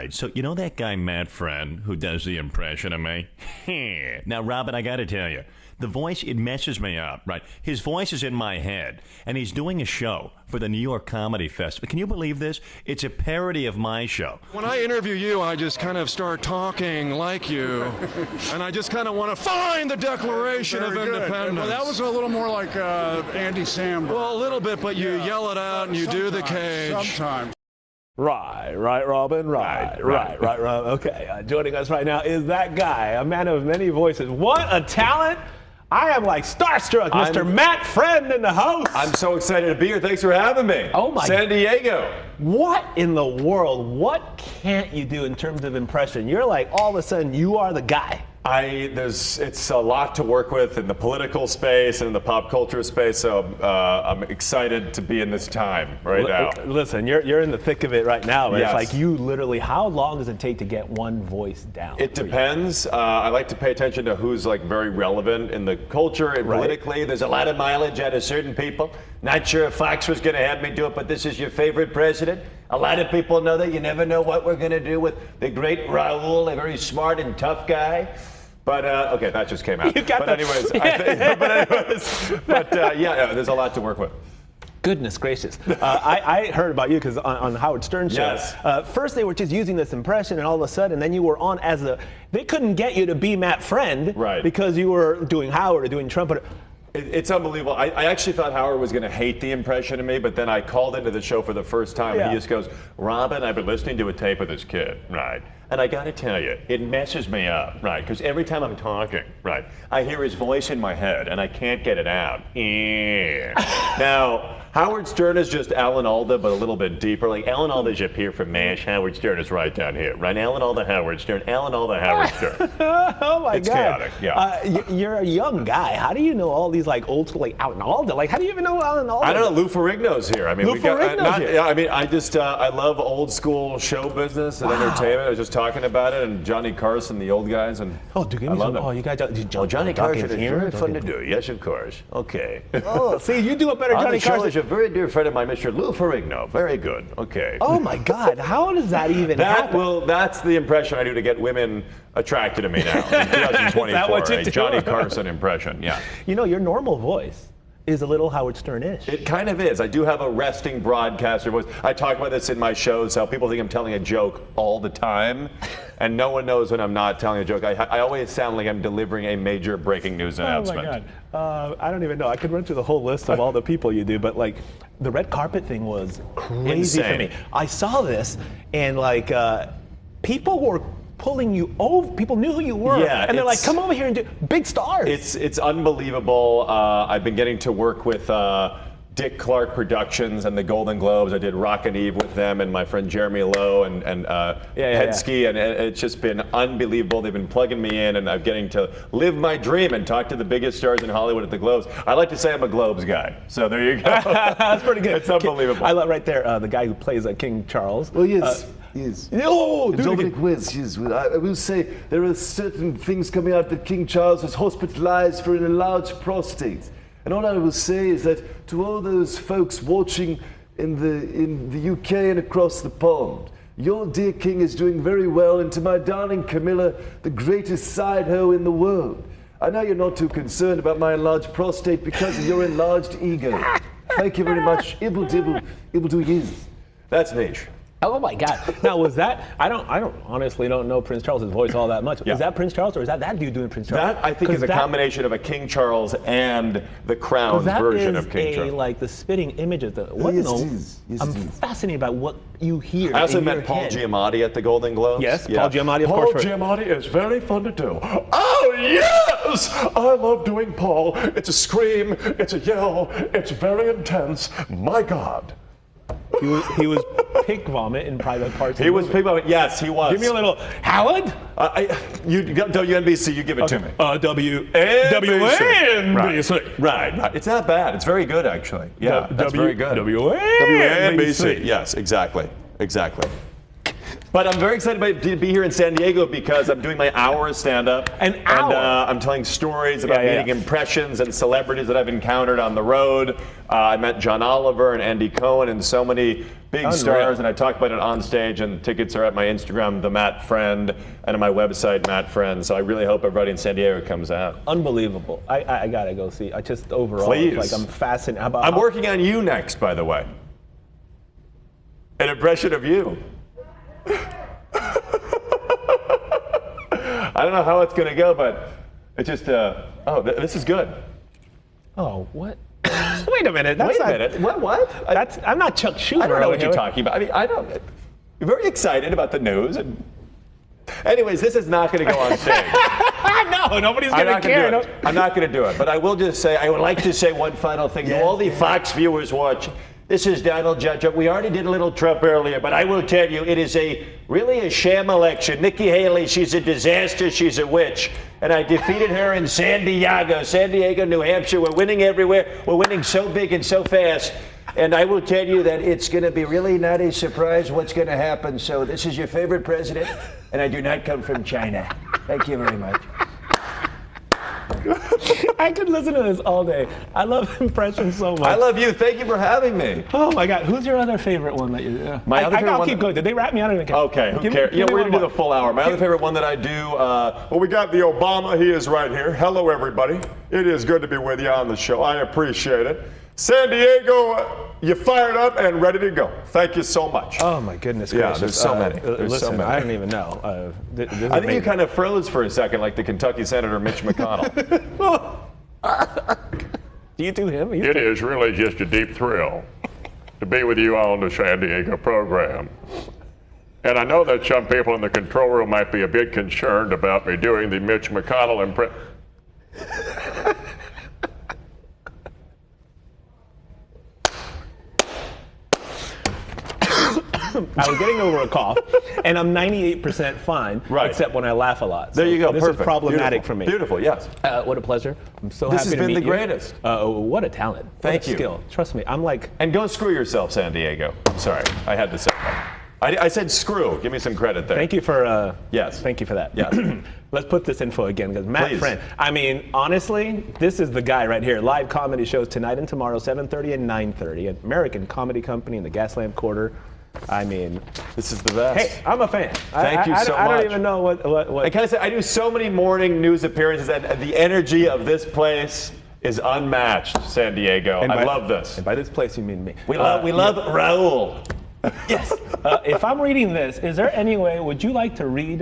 Right. So, you know that guy, Matt Friend, who does the impression of me? Now, Robin, I got to tell you, the voice, it messes me up, right? His voice is in my head, and he's doing a show for the New York Comedy Festival. Can you believe this? It's a parody of my show. When I interview you, I just kind of start talking like you, and I just kind of want to find the Declaration of Independence. Well, that was a little more like Andy Samberg. Well, a little bit, but you yell it out and you do the cage. Sometimes. Right, Robin. Right. Okay, joining us right now is that guy, a man of many voices. What a talent! I am like starstruck, Mr. Matt Friend in the house. I'm so excited to be here. Thanks for having me. Oh my! San Diego. What in the world? What can't you do in terms of impression? You're like all of a sudden you are the guy. It's a lot to work with in the political space and in the pop culture space, so I'm excited to be in this time right now. Listen, you're in the thick of it right now. Right? Yes. It's like you literally, how long does it take to get one voice down? It depends. I like to pay attention to who's like very relevant in the culture and politically. There's a lot of mileage out of certain people. Not sure if Fox was going to have me do it, but this is your favorite president. A lot of people know that. You never know what we're going to do with the great Raul, a very smart and tough guy. But okay, that just came out. There's a lot to work with. Goodness gracious. I heard about you because on Howard Stern show. Yes. First they were just using this impression, and all of a sudden, then you were on as they couldn't get you to be Matt Friend, right? Because you were doing Howard or doing Trump. It's unbelievable. I actually thought Howard was going to hate the impression of me, but then I called into the show for the first time, and he just goes, Robin, I've been listening to a tape of this kid, right? And I got to tell you, it messes me up, right? Because every time I'm talking, right, I hear his voice in my head, and I can't get it out. Now, Howard Stern is just Alan Alda, but a little bit deeper. Like Alan Alda's up here from MASH. Howard Stern is right down here, right? Alan Alda, Howard Stern. Alan Alda, Howard Stern. Oh my God! It's chaotic. Yeah. You're a young guy. How do you know all these like old school like Alan Alda? Like, how do you even know Alan Alda? I don't know. Lou Ferrigno's here. I mean, Lou Ferrigno's here. Yeah. I mean, I just I love old school show business and entertainment. I was just talking about it, and Johnny Carson, the old guys, and give me some. Oh, you guys. Johnny Carson is very fun to do. Yes, of course. Okay. Oh, see, you do a better Johnny Carson. Is a very dear friend of mine, Mr. Lou Ferrigno. Very good. Okay. Oh my God! How does that even happen? Well, that's the impression I do to get women attracted to me now in 2024. Is that what you a do? Johnny Carson impression. Yeah. You know, your normal voice is a little Howard Stern-ish. It kind of is. I do have a resting broadcaster voice. I talk about this in my shows, how people think I'm telling a joke all the time, and no one knows when I'm not telling a joke. I always sound like I'm delivering a major breaking news announcement. Oh my God. I don't even know. I could run through the whole list of all the people you do, but like the red carpet thing was crazy for me. I saw this, and like people were pulling you over. People knew who you were, and they're like, "Come over here and do big stars." It's unbelievable. I've been getting to work with Dick Clark Productions and the Golden Globes. I did Rockin' Eve with them and my friend Jeremy Lowe and Hedsky, and it's just been unbelievable. They've been plugging me in, and I'm getting to live my dream and talk to the biggest stars in Hollywood at the Globes. I like to say I'm a Globes guy, so there you go. That's pretty good. It's unbelievable. I love right there the guy who plays King Charles. Well, yes. Yes. Oh, Dominic West, yes. I will say there are certain things coming out that King Charles was hospitalized for an enlarged prostate. And all I will say is that to all those folks watching in the UK and across the pond, your dear king is doing very well, and to my darling Camilla, the greatest side hoe in the world. I know you're not too concerned about my enlarged prostate because of your enlarged ego. Thank you very much. Ibble dibble, ibble do yes. That's niche. Oh my God! Now was that? I don't honestly don't know Prince Charles's voice all that much. Yeah. Is that Prince Charles, or is that dude doing Prince Charles? That I think is a combination of a King Charles and the Crown's version of King Charles. Like the spitting image of the. What Yes, no? it is. Yes, I'm it is. fascinated by what you hear. I also in met your Paul head. Giamatti at the Golden Globes. Yes, Paul Giamatti, of Paul course. Giamatti is very fun to do. Oh, yes! I love doing Paul. It's a scream, it's a yell, it's very intense. My God. He was pig vomit in private parts. He was pig vomit. Yes, he was. Give me a little Howard. You got WNBC. You give it to me. WNBC. Right. It's not bad. It's very good, actually. Yeah, that's very good. WNBC. Yes, exactly. But I'm very excited to be here in San Diego because I'm doing my hour of stand-up. An And hour? I'm telling stories about Yeah, yeah. meeting impressions and celebrities that I've encountered on the road. I met John Oliver and Andy Cohen and so many big Unreal. stars, and I talk about it on stage, and tickets are at my Instagram, The Matt Friend, and on my website, Matt Friend. So I really hope everybody in San Diego comes out. Unbelievable. I gotta go see. I just overall, Please. like I'm fascinated. How about I'm working on you next, by the way. An impression of you. I don't know how it's going to go, but it's just, this is good. Oh, what? Wait a minute. That's Wait a not, minute. What? I'm not Chuck Schumer. I don't know over what you're here. talking about. I mean, I don't. You're very excited about the news. And anyways, this is not going to go on stage. No, nobody's I'm gonna not care. going to do it. I'm not going to do it. But I will just say, I would like to say one final thing to all the Fox viewers watching. This is Donald Judge. We already did a little Trump earlier, but I will tell you, it is really a sham election. Nikki Haley, she's a disaster. She's a witch. And I defeated her in San Diego, New Hampshire. We're winning everywhere. We're winning so big and so fast. And I will tell you that it's going to be really not a surprise what's going to happen. So this is your favorite president, and I do not come from China. Thank you very much. I could listen to this all day. I love impressions so much. I love you. Thank you for having me. Oh my God, who's your other favorite one that you? My other favorite I'll one keep that- going. Did they wrap me out? Okay, who cares? Yeah, we're gonna do the full hour. My other favorite one that I do. Well, we got the Obama. He is right here. Hello, everybody. It is good to be with you on the show. I appreciate it. San Diego, you fired up and ready to go. Thank you so much. Oh my goodness Yeah, gracious. there's so many. There's listen, so many. I don't even know. This is I think you amazing. kind of froze for a second, like the Kentucky Senator Mitch McConnell. Do you do him? It is really just a deep thrill to be with you on the San Diego program. And I know that some people in the control room might be a bit concerned about me doing the Mitch McConnell impression. I was getting over a cough, and I'm 98% fine, Right. except when I laugh a lot. There So you go. This Perfect. is problematic Beautiful. for me. Beautiful. Yes. What a pleasure. I'm so This happy has to been meet the you. greatest. What a talent. Thank what a you. skill. Trust me, I'm like, And go screw yourself, San Diego. I'm sorry, I had to say that. I said screw. Give me some credit there. thank you for Yes. Thank you for that. Yes. Let's put this info again, because Matt Please. Friend. I mean, honestly, this is the guy right here. Live comedy shows tonight and tomorrow, 7:30 and 9:30 at American Comedy Company in the Gaslamp Quarter. I mean, This is the best. hey, I'm a fan. Thank you so I much. don't even know what. I kind of say I do so many morning news appearances, and the energy of this place is unmatched. San Diego. And I by- love this. And by this place, you mean me. We love Raul. Yes. If I'm reading this, is there any way? Would you like to read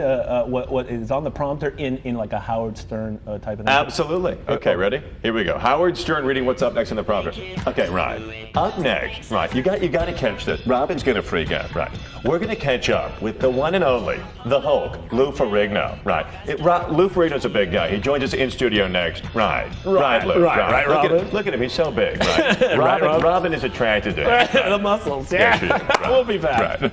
what is on the prompter in like a Howard Stern type of thing? Absolutely. Okay, ready? Here we go. Howard Stern reading what's up next in the prompter. Okay, right. Up next, right? You got to catch this. Robin's gonna freak out, right? We're gonna catch up with the one and only, the Hulk, Lou Ferrigno, right? Lou Ferrigno's a big guy. He joins us in studio next, right? Right, Lou. right, look Robin. Look at him. He's so big, right? Robin. Robin is attracted to him. The muscles. Yeah. Yes, she is. Right. We'll be back. Right.